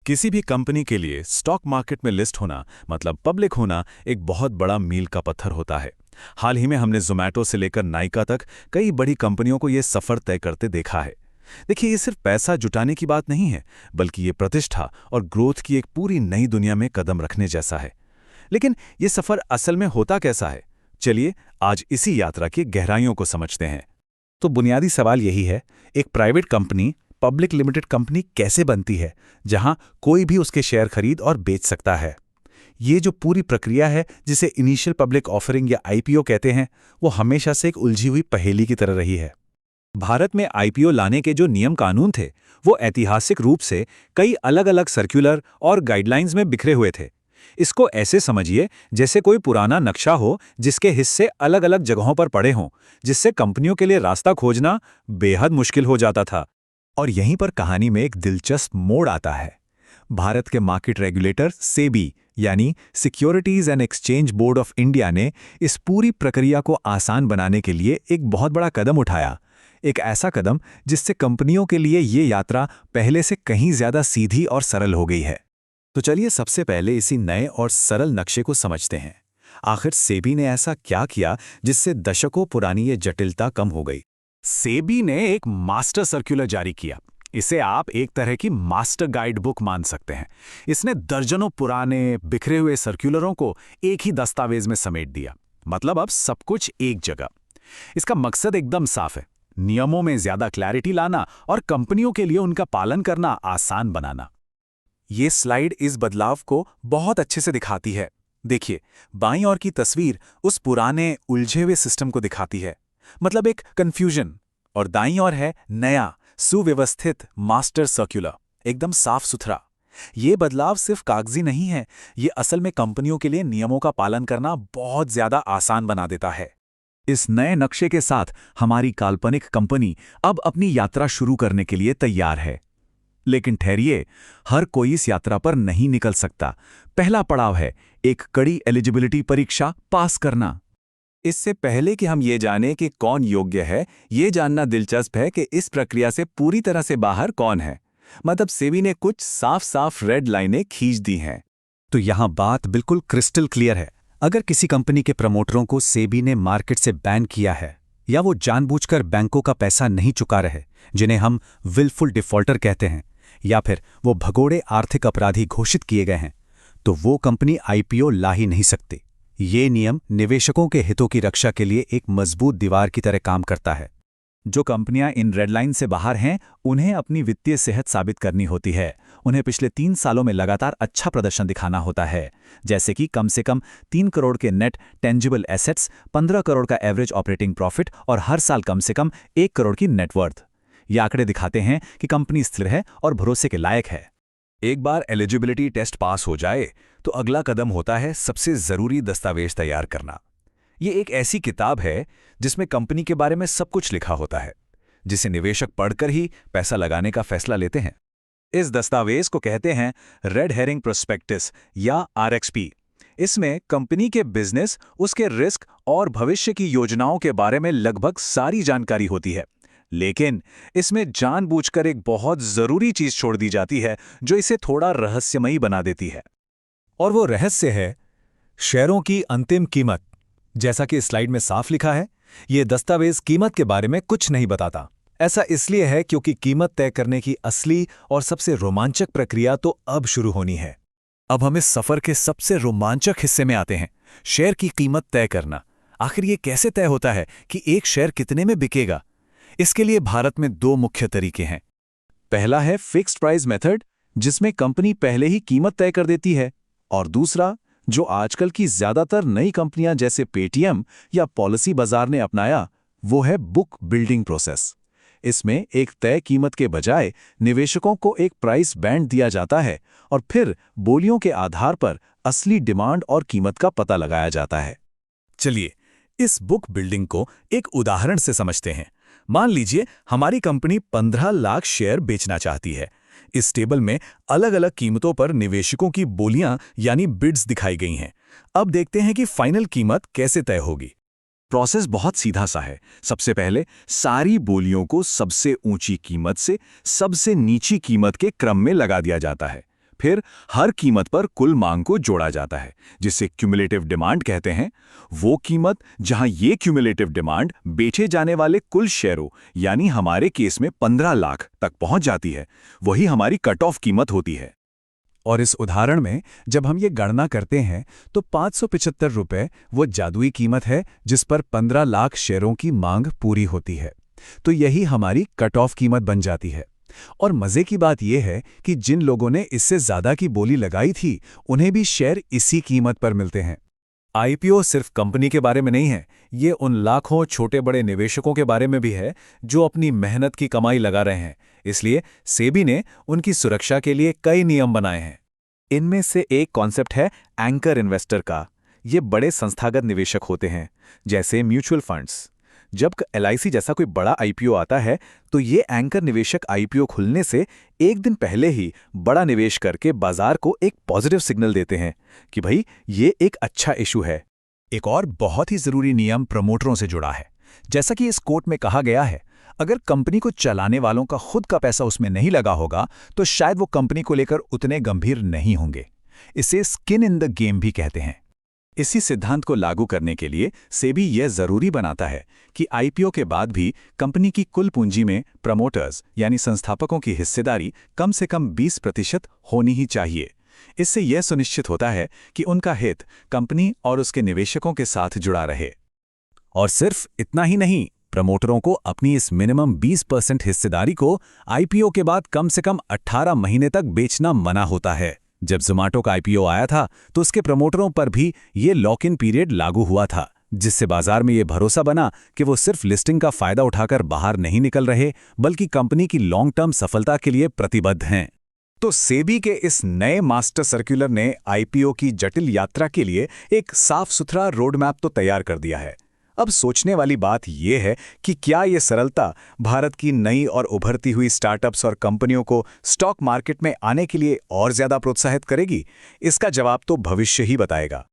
किसी भी कंपनी के लिए स्टॉक मार्केट में लिस्ट होना मतलब पब्लिक होना एक बहुत बड़ा मील का पत्थर होता है। हाल ही में हमने ज़ोमैटो से लेकर नाइका तक कई बड़ी कंपनियों को ये सफ़र तय करते देखा है। देखिए, ये सिर्फ पैसा जुटाने की बात नहीं है, बल्कि ये प्रतिष्ठा और ग्रोथ की एक पूरी नई दुनिया में कदम रखने जैसा है। लेकिन ये सफ़र असल में होता कैसा है? चलिए आज इसी यात्रा की गहराइयों को समझते हैं। तो बुनियादी सवाल यही है, एक private company, public limited company कैसे बनती है, जहां कोई भी उसके शेयर खरीद और बेच सकता है। ये जो पूरी प्रक्रिया है, जिसे इनिशियल पब्लिक ऑफरिंग या आईपीओ कहते हैं, वो हमेशा से एक उलझी हुई पहेली की तरह रही है। भारत में आईपीओ लाने के जो नियम कानून थे, वो ऐतिहासिक रूप से कई अलग-अलग सर्कुलर और गाइडलाइंस में बिखरे हुए थे। इसको ऐसे समझिए जैसे कोई पुराना नक्शा हो जिसके हिस्से अलग-अलग जगहों पर पड़े हों, जिससे कंपनियों के लिए रास्ता खोजना बेहद मुश्किल हो जाता था। और यहीं पर कहानी में एक दिलचस्प मोड़ आता है। भारत के मार्केट रेगुलेटर सेबी यानी securities and exchange board of India ने इस पूरी प्रक्रिया को आसान बनाने के लिए एक बहुत बड़ा कदम उठाया। एक ऐसा कदम जिससे कंपनियों के लिए ये यात्रा पहले से कहीं ज्यादा सीधी और सरल हो गई है। तो चलिए सबसे पहले इसी नए और सरल नक्शे को समझते हैं। आखिर सेबी ने ऐसा क्या किया जिससे दशकों पुरानी ये जटिलता कम हो गई? सेबी ने एक मास्टर सर्कुलर जारी किया। इसे आप एक तरह की मास्टर गाइड बुक मान सकते हैं। इसने दर्जनों पुराने बिखरे हुए सर्कुलरों को एक ही दस्तावेज में समेट दिया। मतलब अब सब कुछ एक जगह। इसका मकसद एकदम साफ है, नियमों में ज्यादा क्लैरिटी लाना और कंपनियों के लिए उनका पालन करना आसान बनाना। ये स्लाइड इस बदलाव को बहुत अच्छे से दिखाती है। देखिए, बाईं ओर की तस्वीर उस पुराने उलझे हुए सिस्टम को दिखाती है, मतलब एक कंफ्यूजन, और दाईं ओर है नया सुव्यवस्थित मास्टर सर्कुलर, एकदम साफ सुथरा। ये बदलाव सिर्फ कागजी नहीं है, ये असल में कंपनियों के लिए नियमों का पालन करना बहुत ज्यादा आसान बना देता है। इस नए नक्शे के साथ हमारी काल्पनिक कंपनी अब अपनी यात्रा शुरू करने के लिए तैयार है। लेकिन ठहरिए, हर कोई इस यात्रा पर नहीं निकल सकता। पहला पड़ाव है एक कड़ी एलिजिबिलिटी परीक्षा पास करना। इससे पहले कि हम ये जानें कि कौन योग्य है, ये जानना दिलचस्प है कि इस प्रक्रिया से पूरी तरह से बाहर कौन है। मतलब सेबी ने कुछ साफ साफ रेड लाइनें खींच दी हैं। तो यहां बात बिल्कुल क्रिस्टल क्लियर है। अगर किसी कंपनी के प्रमोटरों को सेबी ने मार्केट से बैन किया है, या वो जानबूझकर बैंकों का पैसा नहीं चुका रहे, जिन्हें हम विलफुल डिफॉल्टर कहते हैं, या फिर वो भगोड़े आर्थिक अपराधी घोषित किए गए हैं, तो वो कंपनी आईपीओ ला ही नहीं सकती। ये नियम निवेशकों के हितों की रक्षा के लिए एक मजबूत दीवार की तरह काम करता है। जो कंपनियां इन रेड लाइन से बाहर हैं, उन्हें अपनी वित्तीय सेहत साबित करनी होती है। उन्हें पिछले 3 सालों में लगातार अच्छा प्रदर्शन दिखाना होता है, जैसे कि कम से कम 3 करोड़ के नेट टेंजिबल एसेट्स, 15 करोड़ का एवरेज ऑपरेटिंग प्रॉफिट और हर साल कम से कम 1 करोड़ की नेटवर्थ। ये आंकड़े दिखाते हैं कि कंपनी स्थिर है और भरोसे के लायक है। एक बार एलिजिबिलिटी टेस्ट पास हो जाए तो अगला कदम होता है सबसे जरूरी दस्तावेज तैयार करना। ये एक ऐसी किताब है जिसमें कंपनी के बारे में सब कुछ लिखा होता है, जिसे निवेशक पढ़कर ही पैसा लगाने का फैसला लेते हैं। इस दस्तावेज को कहते हैं रेड हेरिंग प्रोस्पेक्टस या आरएक्सपी। इसमें कंपनी के बिजनेस, उसके रिस्क और भविष्य की योजनाओं के बारे में लगभग सारी जानकारी होती है। लेकिन इसमें जानबूझकर एक बहुत जरूरी चीज छोड़ दी जाती है जो इसे थोड़ा रहस्यमयी बना देती है। और वो रहस्य है शेयरों की अंतिम कीमत। जैसा कि स्लाइड में साफ लिखा है, ये दस्तावेज कीमत के बारे में कुछ नहीं बताता। ऐसा इसलिए है क्योंकि कीमत तय करने की असली और सबसे रोमांचक प्रक्रिया तो अब शुरू होनी है। अब हम इस सफर के सबसे रोमांचक हिस्से में आते हैं, शेयर की कीमत तय करना। आखिर ये कैसे तय होता है कि एक शेयर कितने में बिकेगा? इसके लिए भारत में 2 मुख्य तरीके हैं। पहला है फिक्स्ड प्राइस मेथड, जिसमें कंपनी पहले ही कीमत तय कर देती है, और दूसरा, जो आजकल की ज्यादातर नई कंपनियां जैसे पेटीएम या पॉलिसी बाजार ने अपनाया, वो है बुक बिल्डिंग प्रोसेस। इसमें एक तय कीमत के बजाय निवेशकों को एक प्राइस बैंड दिया जाता है और फिर बोलियों के आधार पर असली डिमांड और कीमत का पता लगाया जाता है। चलिए इस बुक बिल्डिंग को एक उदाहरण से समझते हैं। मान लीजिए हमारी कंपनी 15 लाख शेयर बेचना चाहती है। इस टेबल में अलग अलग कीमतों पर निवेशकों की बोलियां यानी बिड्स दिखाई गई हैं। अब देखते हैं कि फाइनल कीमत कैसे तय होगी। प्रोसेस बहुत सीधा सा है। सबसे पहले सारी बोलियों को सबसे ऊंची कीमत से सबसे नीची कीमत के क्रम में लगा दिया जाता है। फिर हर कीमत पर कुल मांग को जोड़ा जाता है, जिसे क्यूमुलेटिव डिमांड कहते हैं। वो कीमत जहां ये क्यूमुलेटिव डिमांड बेचे जाने वाले कुल शेयरों यानी हमारे केस में 15 लाख तक पहुंच जाती है, वही हमारी कट ऑफ कीमत होती है। और इस उदाहरण में जब हम ये गणना करते हैं तो 575 रुपए वो जादुई कीमत है जिस पर 15 लाख शेयरों की मांग पूरी होती है। तो यही हमारी कट ऑफ कीमत बन जाती है। और मजे की बात यह है कि जिन लोगों ने इससे ज्यादा की बोली लगाई थी उन्हें भी शेयर इसी कीमत पर मिलते हैं। आईपीओ सिर्फ कंपनी के बारे में नहीं है, ये उन लाखों छोटे बड़े निवेशकों के बारे में भी है जो अपनी मेहनत की कमाई लगा रहे हैं। इसलिए सेबी ने उनकी सुरक्षा के लिए कई नियम बनाए हैं। इनमें से एक कॉन्सेप्ट है एंकर इन्वेस्टर का। ये बड़े संस्थागत निवेशक होते हैं, जैसे म्यूचुअल फंड्स। जब एलआईसी जैसा कोई बड़ा आईपीओ आता है तो ये एंकर निवेशक आईपीओ खुलने से एक दिन पहले ही बड़ा निवेश करके बाजार को एक पॉजिटिव सिग्नल देते हैं कि भाई ये एक अच्छा इशू है। एक और बहुत ही जरूरी नियम प्रमोटरों से जुड़ा है। जैसा कि इस कोट में कहा गया है, अगर कंपनी को चलाने वालों का खुद का पैसा उसमें नहीं लगा होगा तो शायद वो कंपनी को लेकर उतने गंभीर नहीं होंगे। इसे स्किन इन द गेम भी कहते हैं। इसी सिद्धांत को लागू करने के लिए सेबी यह जरूरी बनाता है कि आईपीओ के बाद भी कंपनी की कुल पूंजी में प्रमोटर्स यानी संस्थापकों की हिस्सेदारी कम से कम 20% होनी ही चाहिए। इससे यह सुनिश्चित होता है कि उनका हित कंपनी और उसके निवेशकों के साथ जुड़ा रहे। और सिर्फ इतना ही नहीं, प्रमोटरों को अपनी इस मिनिमम 20% हिस्सेदारी को आईपीओ के बाद कम से कम 18 महीने तक बेचना मना होता है। जब ज़ोमैटो का आईपीओ आया था तो उसके प्रमोटरों पर भी ये लॉक इन पीरियड लागू हुआ था, जिससे बाजार में ये भरोसा बना कि वो सिर्फ लिस्टिंग का फायदा उठाकर बाहर नहीं निकल रहे बल्कि कंपनी की लॉन्ग टर्म सफलता के लिए प्रतिबद्ध हैं। तो सेबी के इस नए मास्टर सर्कुलर ने आईपीओ की जटिल यात्रा के लिए एक साफ सुथरा रोड मैप तो तैयार कर दिया है। अब सोचने वाली बात यह है कि क्या ये सरलता भारत की नई और उभरती हुई स्टार्टअप्स और कंपनियों को स्टॉक मार्केट में आने के लिए और ज्यादा प्रोत्साहित करेगी? इसका जवाब तो भविष्य ही बताएगा।